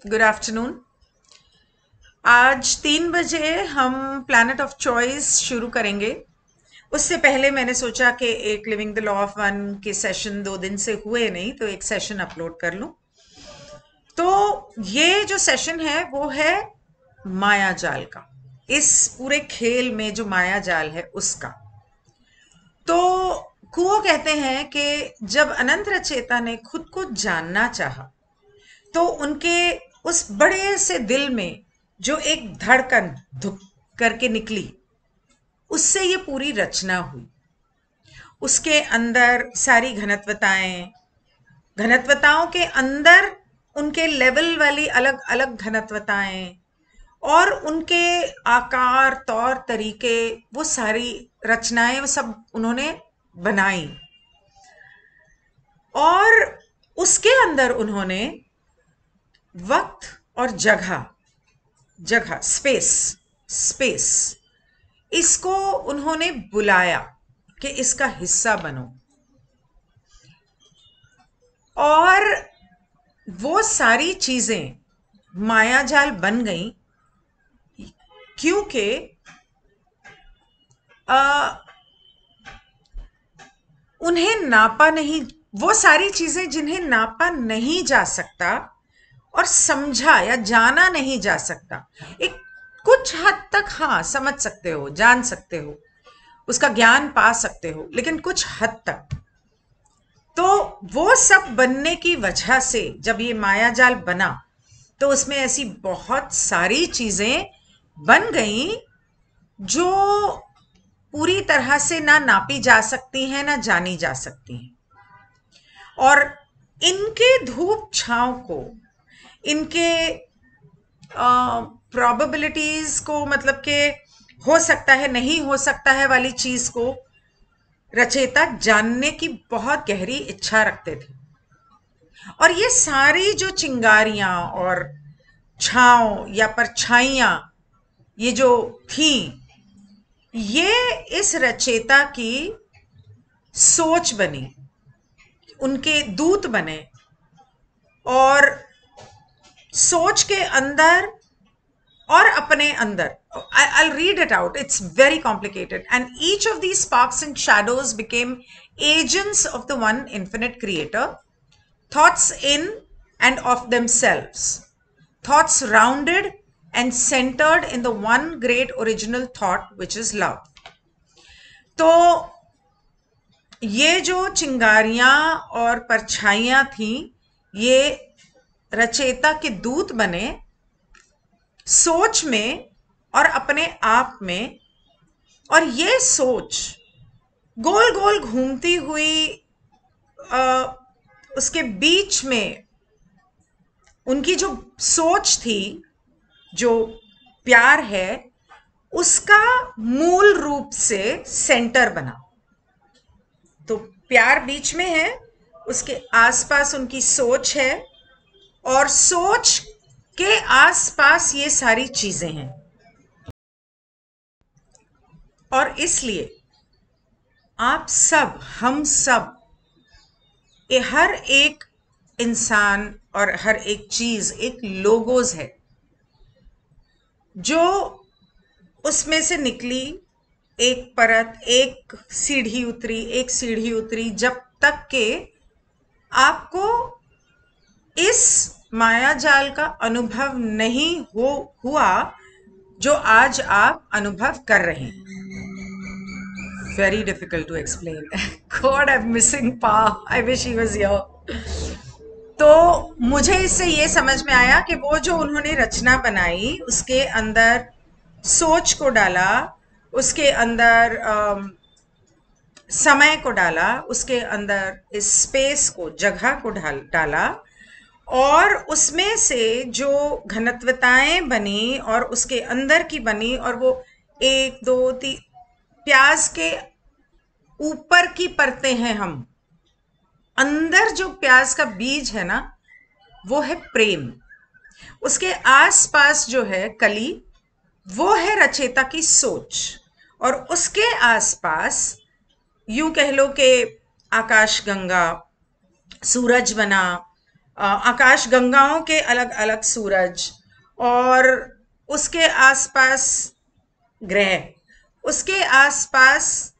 Good afternoon. आज 3 बजे हम प्लैनेट ऑफ चॉइस शुरू करेंगे। उससे पहले मैंने सोचा कि एक living the law of one के सेशन 2 दिन से हुए नहीं, तो एक सेशन अपलोड कर लूं। तो ये जो सेशन है वो है माया जाल का। इस पूरे खेल में जो माया जाल है उसका। तो कुओ कहते हैं कि जब अनंत रचेता ने खुद को जानना चाहा, तो उनके उस बड़े से दिल में जो एक धड़कन धुक करके निकली, उससे ये पूरी रचना हुई। उसके अंदर सारी घनत्वताएं, घनत्वताओं के अंदर उनके लेवल वाली अलग अलग घनत्वताएं और उनके आकार, तौर तरीके, वो सारी रचनाएं, वो सब उन्होंने बनाई। और उसके अंदर उन्होंने वक्त और जगह, जगह स्पेस, स्पेस, इसको उन्होंने बुलाया कि इसका हिस्सा बनो। और वो सारी चीजें मायाजाल बन गई, क्योंकि उन्हें नापा नहीं, वो सारी चीजें जिन्हें नापा नहीं जा सकता और समझा या जाना नहीं जा सकता। एक कुछ हद तक हाँ समझ सकते हो, जान सकते हो, उसका ज्ञान पा सकते हो, लेकिन कुछ हद तक। तो वो सब बनने की वजह से जब ये मायाजाल बना, तो उसमें ऐसी बहुत सारी चीजें बन गई जो पूरी तरह से ना नापी जा सकती हैं, ना जानी जा सकती हैं। और इनके धूप छांव को, इनके प्रोबेबिलिटीज को, मतलब कि हो सकता है नहीं हो सकता है वाली चीज को रचयिता जानने की बहुत गहरी इच्छा रखते थे। और ये सारी जो चिंगारियां और छांव या परछाइयां ये जो थी, ये इस रचयिता की सोच बनी, उनके दूत बने। और सोच के अंदर और अपने अंदर, I'll read it out, it's very complicated. And each of these sparks and shadows became agents of the one infinite creator, thoughts in and of themselves, thoughts rounded and centered in the one great original thought, which is love. तो ये जो चिंगारियां और परछाइयां थी, ये रचयिता के दूत बने सोच में और अपने आप में। और ये सोच गोल गोल घूमती हुई उसके बीच में उनकी जो सोच थी, जो प्यार है, उसका मूल रूप से सेंटर बना। तो प्यार बीच में है, उसके आसपास उनकी सोच है, और सोच के आसपास ये सारी चीजें हैं। और इसलिए आप सब, हम सब, हर एक इंसान और हर एक चीज एक लोगोज है जो उसमें से निकली। एक परत, एक सीढ़ी उतरी, एक सीढ़ी उतरी, जब तक के आपको इस मायाजाल का अनुभव नहीं हुआ जो आज आप अनुभव कर रहे हैं। Very difficult to explain. God, I'm missing Pa. I wish he was here. तो मुझे इससे ये समझ में आया कि वो जो उन्होंने रचना बनाई, उसके अंदर सोच को डाला, उसके अंदर समय को डाला, उसके अंदर इस स्पेस को, जगह को डाला, और उसमें से जो घनत्वताएं बनी और उसके अंदर की बनी, और वो 1 2 3 प्याज के ऊपर की परतें हैं। हम अंदर जो प्याज का बीज है ना, वो है प्रेम। उसके आसपास जो है कली, वो है रचयिता की सोच। और उसके आसपास यूं कह लो कि आकाश गंगा, सूरज बना, आकाश गंगाओं के अलग अलग सूरज, और उसके आसपास ग्रह, उसके आसपास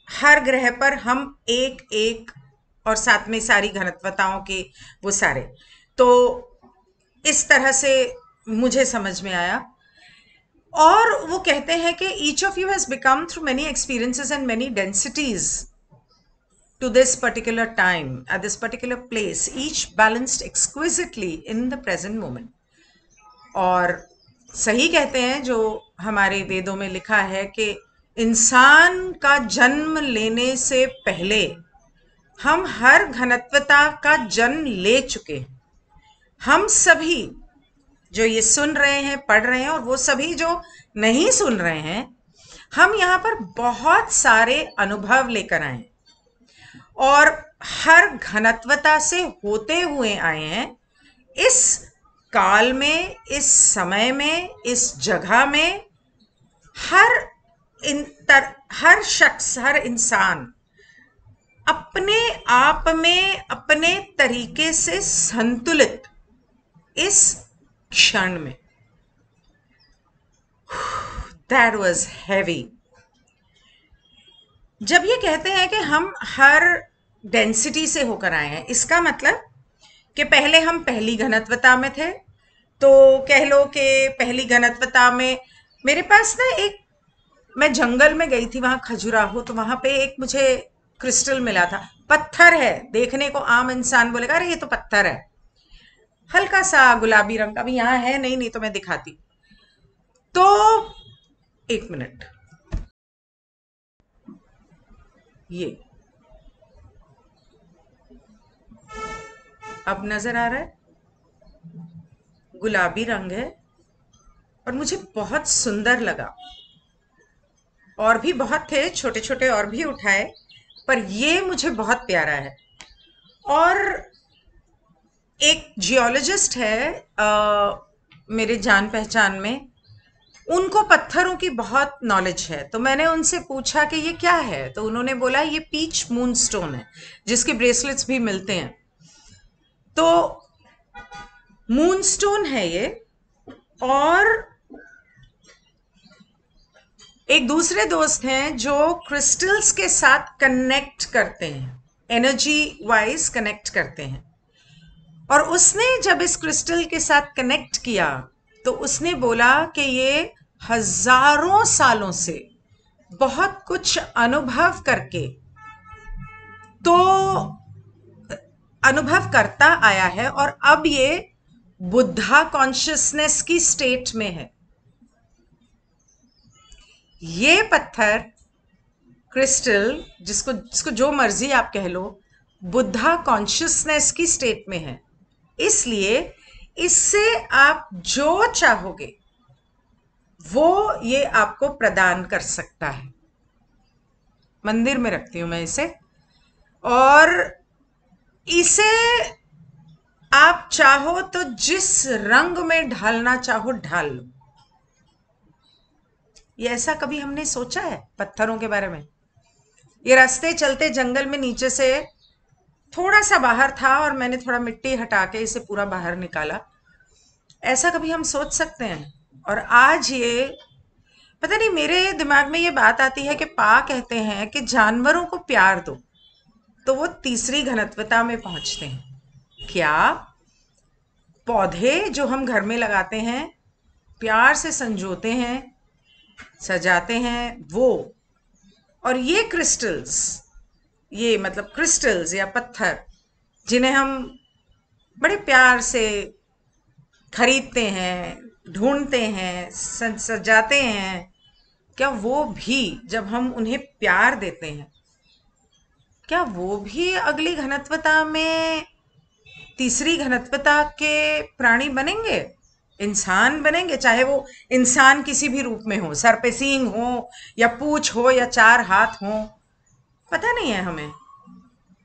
हर ग्रह पर हम एक एक, और साथ में सारी घनत्वताओं के वो सारे। तो इस तरह से मुझे समझ में आया। और वो कहते हैं कि each of you has become through many experiences and many densities to this particular time, at this particular place, each balanced exquisitely in the present moment. और सही कहते हैं जो हमारे वेदों में लिखा है कि इंसान का जन्म लेने से पहले हम हर घनत्वता का जन्म ले चुके हैं। हम सभी जो ये सुन रहे हैं, पढ़ रहे हैं, और वो सभी जो नहीं सुन रहे हैं, हम यहाँ पर बहुत सारे अनुभव लेकर आए हैं और हर घनत्वता से होते हुए आए हैं। इस काल में, इस समय में, इस जगह में हर शख्स, हर इंसान अपने आप में अपने तरीके से संतुलित इस क्षण में। That was heavy. जब ये कहते हैं कि हम हर डेंसिटी से होकर आए हैं, इसका मतलब कि पहले हम पहली घनत्वता में थे, तो कह लो कि पहली घनत्वता में मेरे पास ना एक, मैं जंगल में गई थी वहां खजुराहो, तो वहां पे एक मुझे क्रिस्टल मिला था। पत्थर है, देखने को आम इंसान बोलेगा अरे ये तो पत्थर है, हल्का सा गुलाबी रंग का। भी यहाँ है नहीं तो मैं दिखाती। तो एक मिनट, ये अब नजर आ रहा है, गुलाबी रंग है और मुझे बहुत सुंदर लगा। और भी बहुत थे छोटे छोटे, और भी उठाए, पर ये मुझे बहुत प्यारा है। और एक जियोलॉजिस्ट है मेरे जान पहचान में, उनको पत्थरों की बहुत नॉलेज है। तो मैंने उनसे पूछा कि ये क्या है, तो उन्होंने बोला ये पीच मूनस्टोन है, जिसके ब्रेसलेट्स भी मिलते हैं। तो मूनस्टोन है ये। और एक दूसरे दोस्त हैं जो क्रिस्टल्स के साथ कनेक्ट करते हैं, एनर्जी वाइज कनेक्ट करते हैं। और उसने जब इस क्रिस्टल के साथ कनेक्ट किया तो उसने बोला कि ये हजारों सालों से बहुत कुछ अनुभव करके तो अनुभव करता आया है, और अब ये बुद्धा कॉन्शियसनेस की स्टेट में है। ये पत्थर, क्रिस्टल, जिसको जो मर्जी आप कह लो, बुद्धा कॉन्शियसनेस की स्टेट में है। इसलिए इससे आप जो चाहोगे वो ये आपको प्रदान कर सकता है। मंदिर में रखती हूं मैं इसे, और इसे आप चाहो तो जिस रंग में ढालना चाहो ढाल लो। ये ऐसा कभी हमने सोचा है पत्थरों के बारे में? ये रास्ते चलते जंगल में नीचे से थोड़ा सा बाहर था और मैंने थोड़ा मिट्टी हटा के इसे पूरा बाहर निकाला। ऐसा कभी हम सोच सकते हैं? और आज ये पता नहीं, मेरे दिमाग में ये बात आती है कि पा कहते हैं कि जानवरों को प्यार दो तो वो तीसरी घनत्वता में पहुंचते हैं। क्या पौधे जो हम घर में लगाते हैं, प्यार से संजोते हैं, सजाते हैं, वो, और ये क्रिस्टल्स, ये मतलब क्रिस्टल्स या पत्थर जिन्हें हम बड़े प्यार से खरीदते हैं, ढूंढते हैं, सजाते हैं, क्या वो भी जब हम उन्हें प्यार देते हैं, क्या वो भी अगली घनत्वता में तीसरी घनत्वता के प्राणी बनेंगे, इंसान बनेंगे? चाहे वो इंसान किसी भी रूप में हो, सर पे सींग हो या पूंछ हो या 4 हाथ हो, पता नहीं है हमें।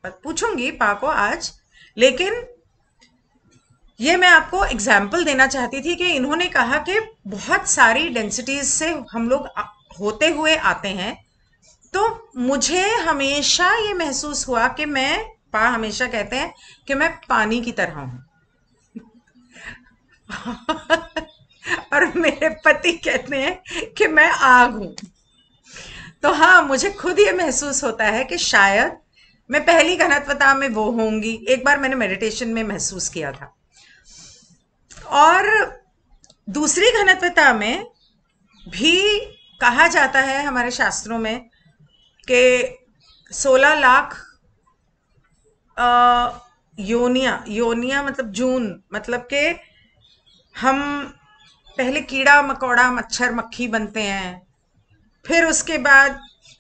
पूछूंगी पा को आज। लेकिन ये मैं आपको एग्जाम्पल देना चाहती थी कि इन्होंने कहा कि बहुत सारी डेंसिटीज से हम लोग होते हुए आते हैं। तो मुझे हमेशा ये महसूस हुआ कि मैं, पा हमेशा कहते हैं कि मैं पानी की तरह हूं। और मेरे पति कहते हैं कि मैं आग हूं। तो हाँ, मुझे खुद ये महसूस होता है कि शायद मैं पहली घनत्वता में वो होंगी। एक बार मैंने मेडिटेशन में महसूस किया था। और दूसरी घनत्वता में भी कहा जाता है हमारे शास्त्रों में कि 16 लाख योनिया, योनिया मतलब जून, मतलब कि हम पहले कीड़ा मकोड़ा मच्छर मक्खी बनते हैं, फिर उसके बाद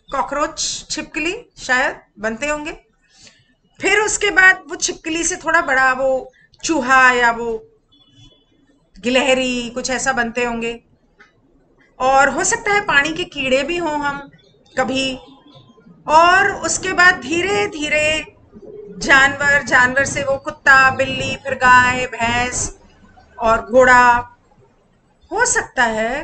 कॉकरोच छिपकली शायद बनते होंगे, फिर उसके बाद वो छिपकली से थोड़ा बड़ा वो चूहा या वो गिलहरी कुछ ऐसा बनते होंगे, और हो सकता है पानी के कीड़े भी हों हम कभी। और उसके बाद धीरे धीरे जानवर, जानवर से वो कुत्ता बिल्ली, फिर गाय भैंस और घोड़ा। हो सकता है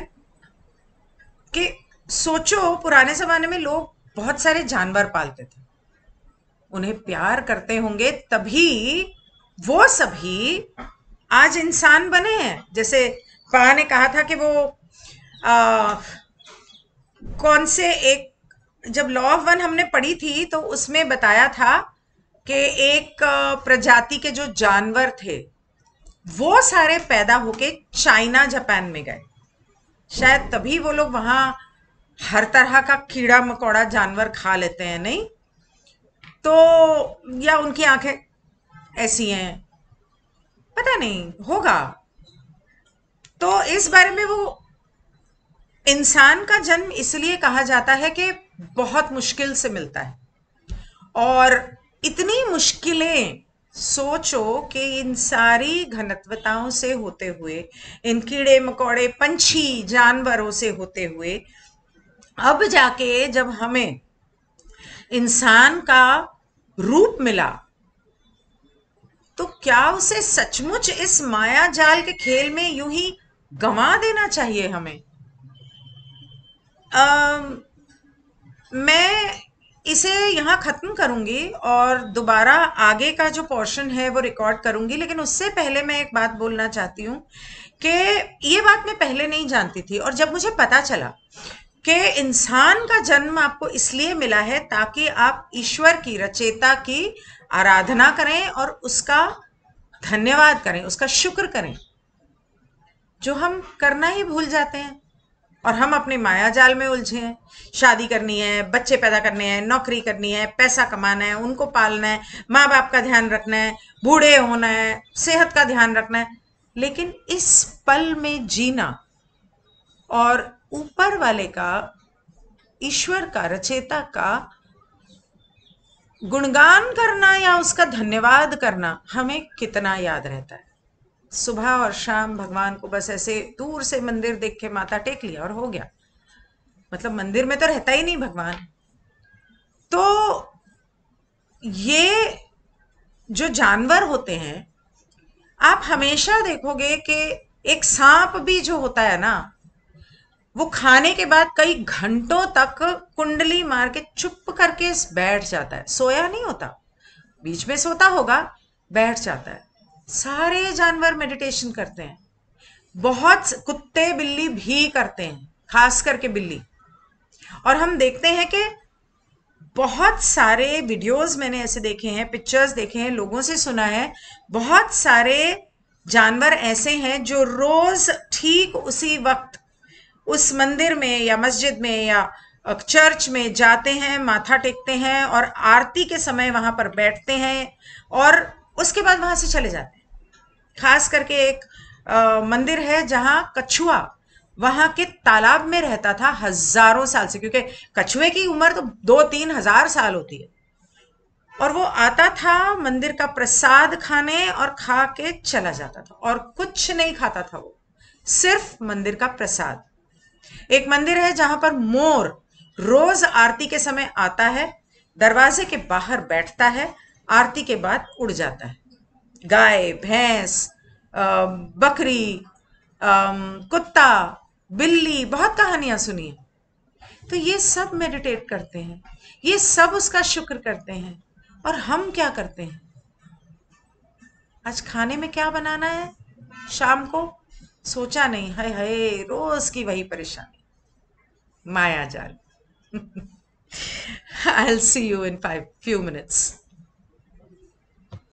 कि सोचो, पुराने जमाने में लोग बहुत सारे जानवर पालते थे, उन्हें प्यार करते होंगे, तभी वो सभी आज इंसान बने हैं। जैसे पा ने कहा था कि वो आ, कौन से एक, जब लॉ ऑफ वन हमने पढ़ी थी तो उसमें बताया था कि एक प्रजाति के जो जानवर थे वो सारे पैदा होके चाइना जापान में गए। शायद तभी वो लोग वहां हर तरह का कीड़ा मकोड़ा जानवर खा लेते हैं, नहीं तो, या उनकी आंखें ऐसी हैं, पता नहीं होगा। तो इस बारे में वो इंसान का जन्म इसलिए कहा जाता है कि बहुत मुश्किल से मिलता है, और इतनी मुश्किलें सोचो कि इन सारी घनत्वताओं से होते हुए, इन कीड़े मकोड़े पंछी जानवरों से होते हुए, अब जाके जब हमें इंसान का रूप मिला, तो क्या उसे सचमुच इस माया जाल के खेल में यूं ही गंवा देना चाहिए हमें? मैं इसे यहाँ खत्म करूंगी और दोबारा आगे का जो पोर्शन है वो रिकॉर्ड करूंगी, लेकिन उससे पहले मैं एक बात बोलना चाहती हूँ कि ये बात मैं पहले नहीं जानती थी, और जब मुझे पता चला कि इंसान का जन्म आपको इसलिए मिला है ताकि आप ईश्वर की, रचेता की आराधना करें और उसका धन्यवाद करें, उसका शुक्र करें, जो हम करना ही भूल जाते हैं। और हम अपने माया जाल में उलझे हैं। शादी करनी है, बच्चे पैदा करने हैं, नौकरी करनी है, पैसा कमाना है, उनको पालना है, माँ बाप का ध्यान रखना है, बूढ़े होना है, सेहत का ध्यान रखना है, लेकिन इस पल में जीना और ऊपर वाले का, ईश्वर का, रचेता का गुणगान करना या उसका धन्यवाद करना हमें कितना याद रहता है। सुबह और शाम भगवान को बस ऐसे दूर से मंदिर देख के माथा टेक लिया और हो गया, मतलब मंदिर में तो रहता ही नहीं भगवान। तो ये जो जानवर होते हैं, आप हमेशा देखोगे कि एक सांप भी जो होता है ना, वो खाने के बाद कई घंटों तक कुंडली मार के चुप करके बैठ जाता है, सोया नहीं होता, बीच में सोता होगा, बैठ जाता है। सारे जानवर मेडिटेशन करते हैं, बहुत कुत्ते बिल्ली भी करते हैं, खास करके बिल्ली। और हम देखते हैं कि बहुत सारे वीडियोस मैंने ऐसे देखे हैं, पिक्चर्स देखे हैं, लोगों से सुना है, बहुत सारे जानवर ऐसे हैं जो रोज ठीक उसी वक्त उस मंदिर में या मस्जिद में या चर्च में जाते हैं, माथा टेकते हैं और आरती के समय वहां पर बैठते हैं और उसके बाद वहां से चले जाते हैं। खास करके एक मंदिर है जहां कछुआ वहां के तालाब में रहता था हजारों साल से, क्योंकि कछुए की उम्र तो 2-3 हजार साल होती है, और वो आता था मंदिर का प्रसाद खाने और खा के चला जाता था, और कुछ नहीं खाता था वो, सिर्फ मंदिर का प्रसाद। एक मंदिर है जहां पर मोर रोज आरती के समय आता है, दरवाजे के बाहर बैठता है, आरती के बाद उड़ जाता है। गाय भैंस, बकरी, कुत्ता बिल्ली, बहुत कहानियां सुनी है। तो ये सब मेडिटेट करते हैं, ये सब उसका शुक्र करते हैं। और हम क्या करते हैं? आज खाने में क्या बनाना है शाम को? सोचा नहीं, हाय हाय, रोज की वही परेशानी, माया जाल। I'll see you in 5 few minutes.